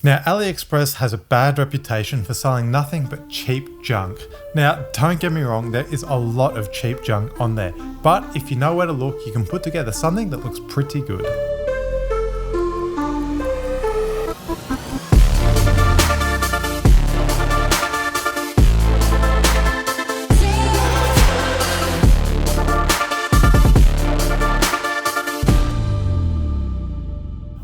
Now, AliExpress has a bad reputation for selling nothing but cheap junk. Now, don't get me wrong, there is a lot of cheap junk on there, but if you know where to look, you can put together something that looks pretty good.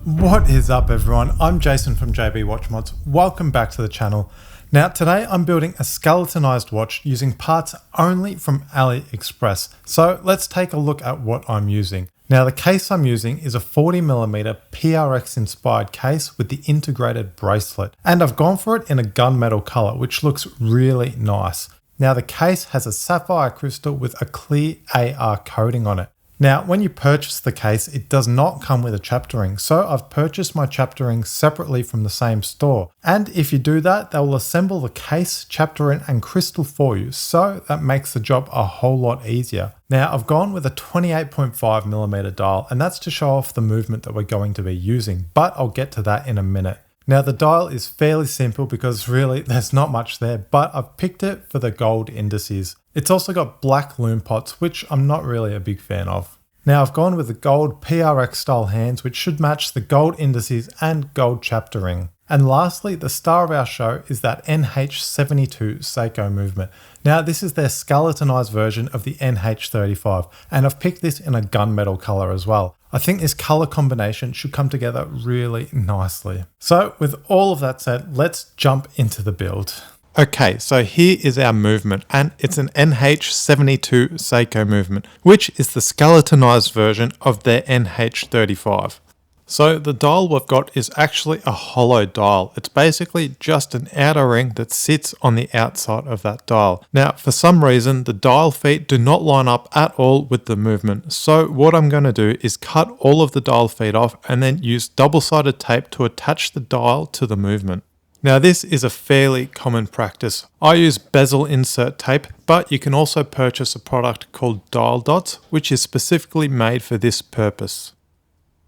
What is up everyone, I'm Jason from jb.watchmods, welcome back to the channel. Now today I'm building a skeletonized watch using parts only from AliExpress, so let's take a look at what I'm using. Now the case I'm using is a 40mm PRX inspired case with the integrated bracelet, and I've gone for it in a gunmetal color which looks really nice. Now the case has a sapphire crystal with a clear AR coating on it. Now, when you purchase the case, it does not come with a chapter ring, so I've purchased my chapter ring separately from the same store. And if you do that, they will assemble the case, chapter ring and crystal for you, so that makes the job a whole lot easier. Now, I've gone with a 28.5mm dial, and that's to show off the movement that we're going to be using, but I'll get to that in a minute. Now the dial is fairly simple because really there's not much there, but I've picked it for the gold indices. It's also got black lume pots, which I'm not really a big fan of. Now I've gone with the gold PRX style hands, which should match the gold indices and gold chapter ring. And lastly, the star of our show is that NH72 Seiko movement. Now this is their skeletonized version of the NH35, and I've picked this in a gunmetal color as well. I think this color combination should come together really nicely. So with all of that said, let's jump into the build. Okay, so here is our movement, and it's an NH72 Seiko movement, which is the skeletonized version of their NH35. So the dial we've got is actually a hollow dial. It's basically just an outer ring that sits on the outside of that dial. Now, for some reason, the dial feet do not line up at all with the movement. So what I'm going to do is cut all of the dial feet off and then use double-sided tape to attach the dial to the movement. Now this is a fairly common practice. I use bezel insert tape, but you can also purchase a product called dial dots, which is specifically made for this purpose.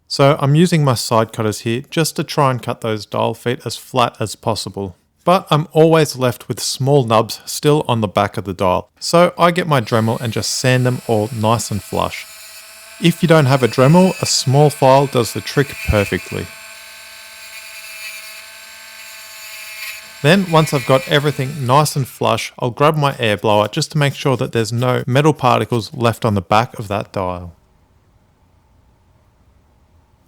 So I'm using my side cutters here just to try and cut those dial feet as flat as possible. But I'm always left with small nubs still on the back of the dial. So I get my Dremel and just sand them all nice and flush. If you don't have a Dremel, a small file does the trick perfectly. Then once I've got everything nice and flush, I'll grab my air blower just to make sure that there's no metal particles left on the back of that dial.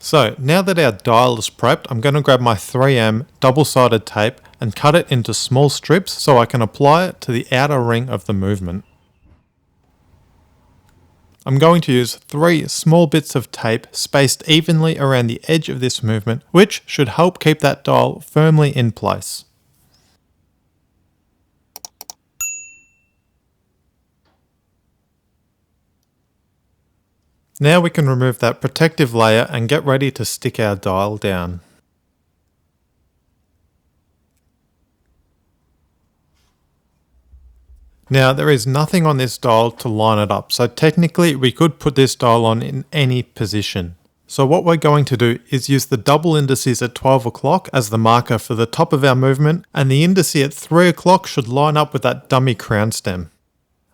So now that our dial is prepped, I'm going to grab my 3M double-sided tape and cut it into small strips so I can apply it to the outer ring of the movement. I'm going to use 3 small bits of tape spaced evenly around the edge of this movement, which should help keep that dial firmly in place. Now we can remove that protective layer and get ready to stick our dial down. Now there is nothing on this dial to line it up, so technically we could put this dial on in any position. So what we're going to do is use the double indices at 12 o'clock as the marker for the top of our movement, and the indice at 3 o'clock should line up with that dummy crown stem.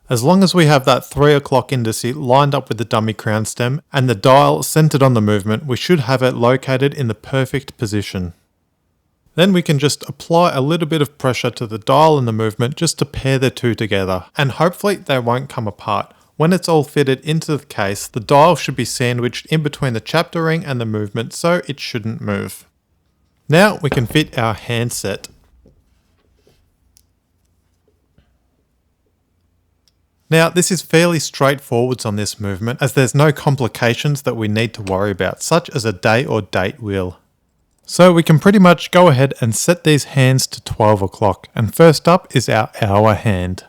As long as we have that 3 o'clock indice lined up with the dummy crown stem and the dial centered on the movement, we should have it located in the perfect position. Then we can just apply a little bit of pressure to the dial and the movement just to pair the two together, and hopefully they won't come apart. When it's all fitted into the case, the dial should be sandwiched in between the chapter ring and the movement, so it shouldn't move. Now we can fit our handset. Now this is fairly straightforward on this movement, as there's no complications that we need to worry about, such as a day or date wheel. So we can pretty much go ahead and set these hands to 12 o'clock, and first up is our hour hand.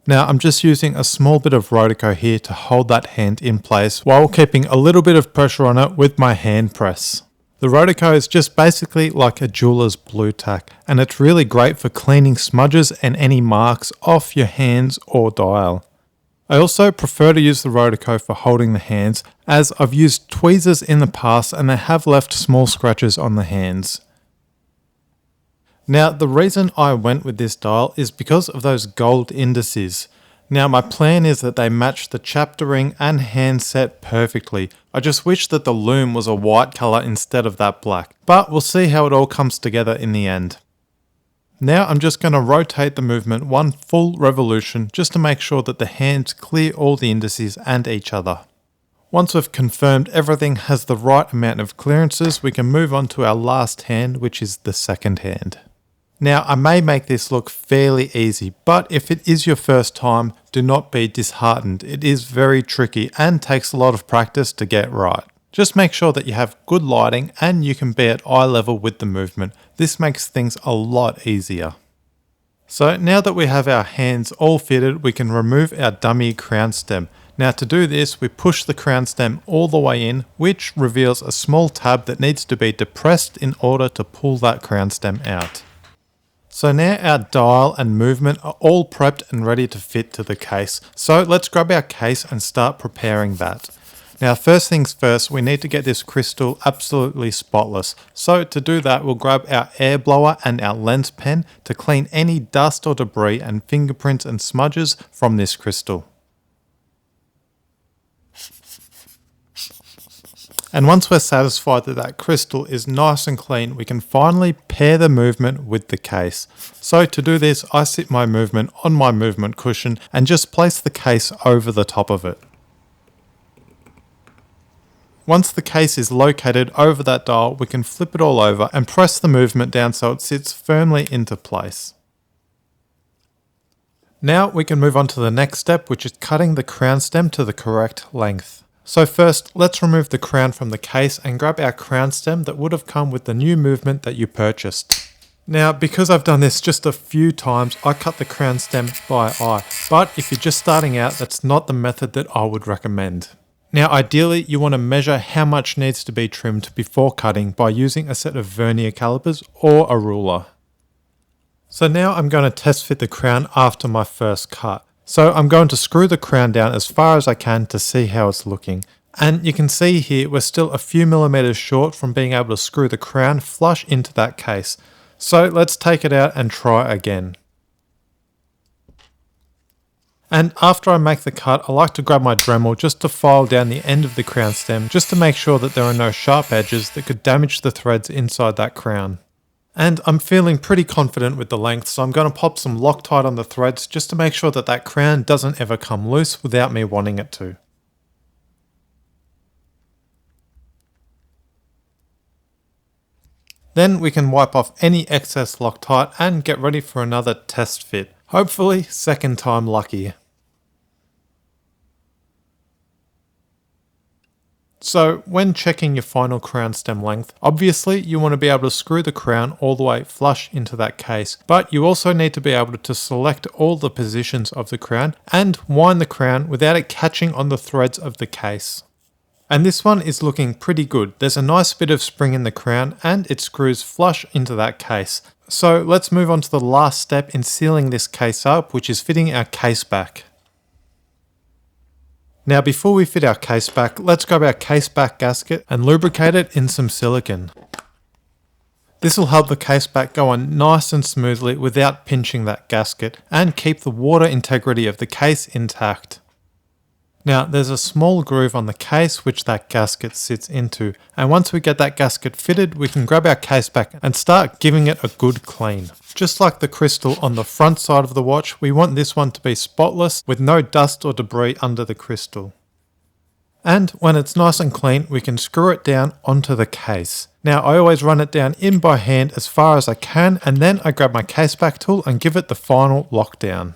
Now I'm just using a small bit of Rodeco here to hold that hand in place while keeping a little bit of pressure on it with my hand press. The Rodeco is just basically like a jeweler's blue tack, and it's really great for cleaning smudges and any marks off your hands or dial. I also prefer to use the Rodeco for holding the hands, as I've used tweezers in the past and they have left small scratches on the hands. Now, the reason I went with this dial is because of those gold indices. Now, my plan is that they match the chapter ring and handset perfectly. I just wish that the loom was a white color instead of that black, but we'll see how it all comes together in the end. Now I'm just going to rotate the movement one full revolution just to make sure that the hands clear all the indices and each other. Once we've confirmed everything has the right amount of clearances, we can move on to our last hand, which is the second hand. Now I may make this look fairly easy, but if it is your first time, do not be disheartened. It is very tricky and takes a lot of practice to get right. Just make sure that you have good lighting and you can be at eye level with the movement. This makes things a lot easier. So now that we have our hands all fitted, we can remove our dummy crown stem. Now to do this, we push the crown stem all the way in, which reveals a small tab that needs to be depressed in order to pull that crown stem out. So now our dial and movement are all prepped and ready to fit to the case. So let's grab our case and start preparing that. Now first things first, we need to get this crystal absolutely spotless. So to do that, we'll grab our air blower and our lens pen to clean any dust or debris and fingerprints and smudges from this crystal. And once we're satisfied that that crystal is nice and clean, we can finally pair the movement with the case. So to do this, I sit my movement on my movement cushion and just place the case over the top of it. Once the case is located over that dial, we can flip it all over and press the movement down so it sits firmly into place. Now we can move on to the next step, which is cutting the crown stem to the correct length. So first, let's remove the crown from the case and grab our crown stem that would have come with the new movement that you purchased. Now, because I've done this just a few times, I cut the crown stem by eye, but if you're just starting out, that's not the method that I would recommend. Now ideally you want to measure how much needs to be trimmed before cutting by using a set of vernier calipers or a ruler. So now I'm going to test fit the crown after my first cut. So I'm going to screw the crown down as far as I can to see how it's looking. And you can see here we're still a few millimeters short from being able to screw the crown flush into that case. So let's take it out and try again. And after I make the cut, I like to grab my Dremel just to file down the end of the crown stem, just to make sure that there are no sharp edges that could damage the threads inside that crown. And I'm feeling pretty confident with the length, so I'm going to pop some Loctite on the threads just to make sure that that crown doesn't ever come loose without me wanting it to. Then we can wipe off any excess Loctite and get ready for another test fit. Hopefully, second time lucky. So when checking your final crown stem length, obviously you want to be able to screw the crown all the way flush into that case, but you also need to be able to select all the positions of the crown and wind the crown without it catching on the threads of the case. And this one is looking pretty good. There's a nice bit of spring in the crown and it screws flush into that case. So let's move on to the last step in sealing this case up, which is fitting our case back. Now before we fit our case back, let's grab our case back gasket and lubricate it in some silicone. This will help the case back go on nice and smoothly without pinching that gasket and keep the water integrity of the case intact. Now there's a small groove on the case which that gasket sits into, and once we get that gasket fitted, we can grab our case back and start giving it a good clean. Just like the crystal on the front side of the watch, we want this one to be spotless with no dust or debris under the crystal. And when it's nice and clean, we can screw it down onto the case. Now I always run it down in by hand as far as I can, and then I grab my case back tool and give it the final lockdown.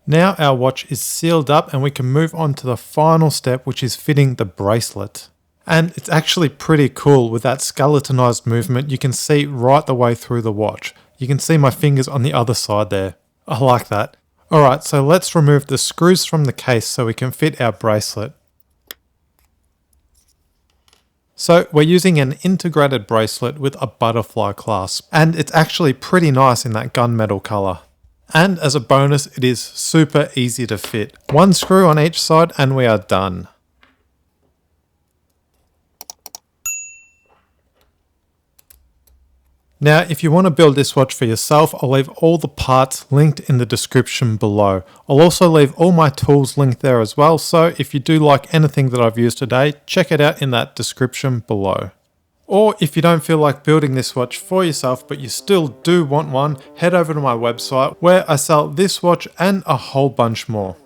Now our watch is sealed up and we can move on to the final step, which is fitting the bracelet. And it's actually pretty cool with that skeletonized movement. You can see right the way through the watch. You can see my fingers on the other side there. I like that. Alright, so let's remove the screws from the case so we can fit our bracelet. So we're using an integrated bracelet with a butterfly clasp, and it's actually pretty nice in that gunmetal color. And as a bonus, it is super easy to fit. One screw on each side and we are done. Now, if you want to build this watch for yourself, I'll leave all the parts linked in the description below. I'll also leave all my tools linked there as well, so if you do like anything that I've used today, check it out in that description below. Or if you don't feel like building this watch for yourself, but you still do want one, head over to my website where I sell this watch and a whole bunch more.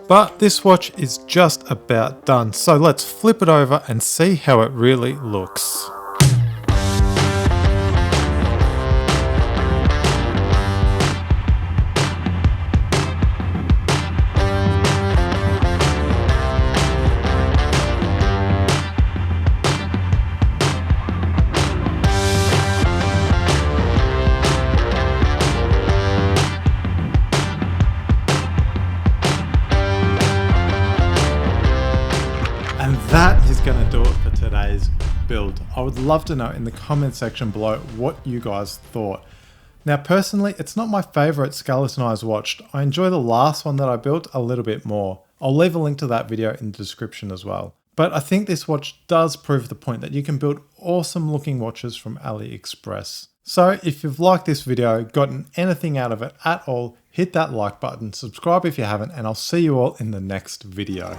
But this watch is just about done, so let's flip it over and see how it really looks. And that is going to do it for today's build. I would love to know in the comment section below what you guys thought. Now personally, it's not my favorite skeletonized watch. I enjoy the last one that I built a little bit more. I'll leave a link to that video in the description as well. But I think this watch does prove the point that you can build awesome looking watches from AliExpress. So if you've liked this video, gotten anything out of it at all, hit that like button, subscribe if you haven't, and I'll see you all in the next video.